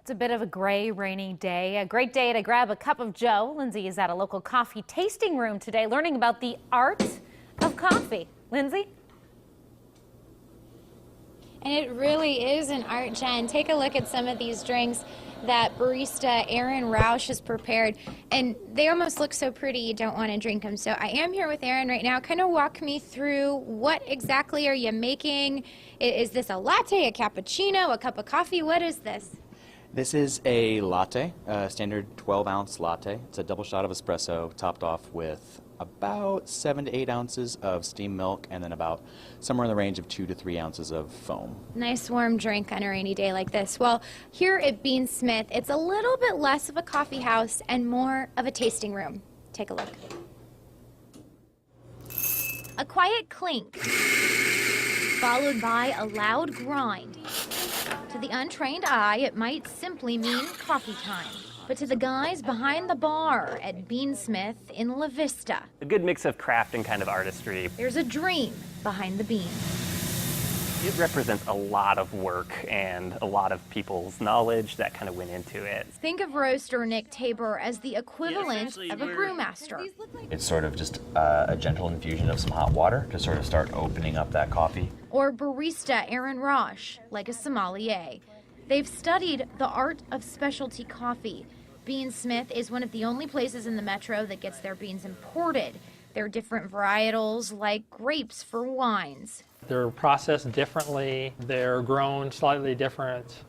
It's a bit of a gray, rainy day. A great day to grab a cup of joe. Lindsay is at a local coffee tasting room today learning about the art of coffee. Lindsay? And it really is an art, Jen. Take a look at some of these drinks that barista Aaron Roush has prepared, and they almost look so pretty you don't want to drink them. So I am here with Aaron right now. Kind of walk me through what exactly are you making? Is this a latte, a cappuccino, a cup of coffee? What is this? This is a latte, a standard 12-ounce latte. It's a double shot of espresso topped off with about 7 to 8 ounces of steamed milk and then about somewhere in the range of 2 to 3 ounces of foam. Nice warm drink on a rainy day like this. Well, here at BeanSmith, it's a little bit less of a coffee house and more of a tasting room. Take a look. A quiet clink, followed by a loud grind. To the untrained eye, it might simply mean coffee time. But to the guys behind the bar at BeanSmith in LaVista, A good mix of craft and kind of artistry. there's a dream behind the bean. It represents a lot of work and a lot of people's knowledge that kind of went into it. Think of roaster Nick Tabor as the equivalent of a brewmaster. It's sort of just a gentle infusion of some hot water to sort of start opening up that coffee. Or barista Aaron Roush, like a sommelier. They've studied the art of specialty coffee. BeanSmith is one of the only places in the metro that gets their beans imported. There are different varietals like grapes for wines. They're processed differently, they're grown slightly different.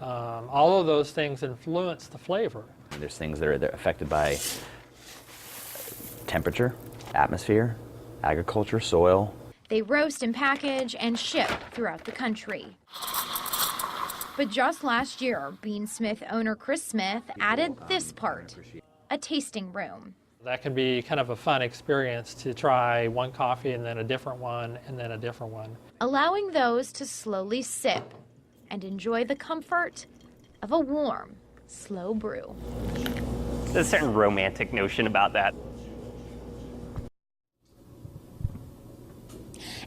All of those things influence the flavor. There's things that are affected by temperature, atmosphere, agriculture, soil. They roast and package and ship throughout the country. But just last year, BeanSmith owner Chris Smith added this part, a tasting room. That can be kind of a fun experience to try one coffee and then a different one and then a different one. Allowing those to slowly sip and enjoy the comfort of a warm, slow brew. There's a certain romantic notion about that.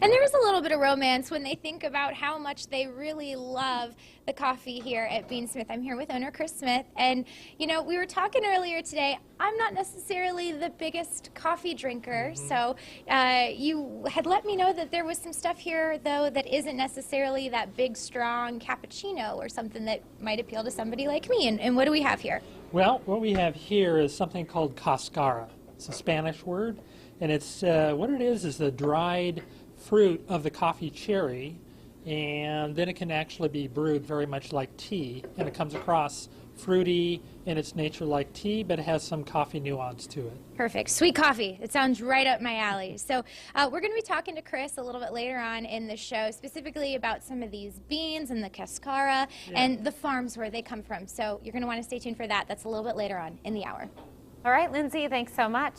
And there's a little bit of romance when they think about how much they really love the coffee here at BeanSmith. I'm here with owner Chris Smith, and you know, we were talking earlier today, I'm not necessarily the biggest coffee drinker, so you had let me know that there was some stuff here, though, that isn't necessarily that big, strong cappuccino or something that might appeal to somebody like me. And what do we have here? Well, what we have here is something called cascara. It's a Spanish word, and it's what it is the dried fruit of the coffee cherry, and then it can actually be brewed very much like tea, and it comes across fruity in its nature like tea, but it has some coffee nuance to it. Perfect. Sweet coffee. It sounds right up my alley. So we're going to be talking to Chris a little bit later on in the show, specifically about some of these beans and the cascara and the farms where they come from. So you're going to want to stay tuned for that. That's a little bit later on in the hour. All right, Lindsay, thanks so much.